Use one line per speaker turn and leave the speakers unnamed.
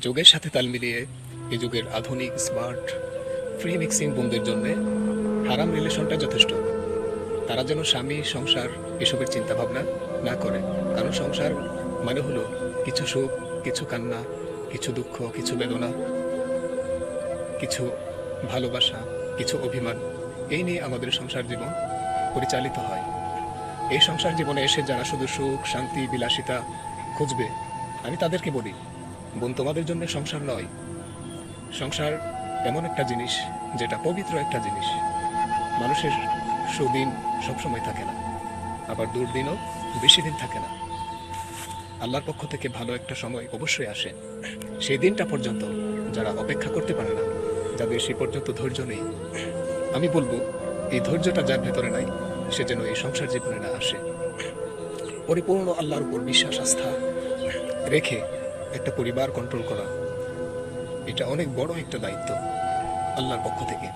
যুগের সাথে তাল মিলিয়ে এই যুগের আধুনিক স্মার্ট ফ্রি মিক্সিং বোনদের জন্য হারাম রিলেশনটা যথেষ্ট। তারা যেন স্বামী সংসার এসবের চিন্তা ভাবনা না করে, কারণ সংসার মানে হলো কিছু সুখ, কিছু কান্না, কিছু দুঃখ, কিছু বেদনা, কিছু ভালোবাসা, কিছু অভিমান। এই নিয়ে আমাদের সংসার জীবন পরিচালিত হয়। এই সংসার জীবনে এসে যারা শুধু সুখ, শান্তি, বিলাসিতা খুঁজবে, আমি তাদেরকে বলি, বোন, তোমাদের জন্য সংসার নয়। সংসার এমন একটা জিনিস যেটা পবিত্র একটা জিনিস। মানুষের সুদিন সবসময় থাকে না, আবার দুর্দিনও বেশি দিন থাকে না। আল্লাহর পক্ষ থেকে ভালো একটা সময় অবশ্যই আসে। সেই দিনটা পর্যন্ত যারা অপেক্ষা করতে পারে না, যাদের সে পর্যন্ত ধৈর্য নেই, আমি বলবো এই ধৈর্যটা যার ভেতরে নাই, সে যেন এই সংসার জীবনে না আসে। পরিপূর্ণ আল্লাহর উপর বিশ্বাস আস্থা রেখে একটা পরিবার কন্ট্রোল করা, এটা অনেক বড় একটা দায়িত্ব আল্লাহর পক্ষ থেকে।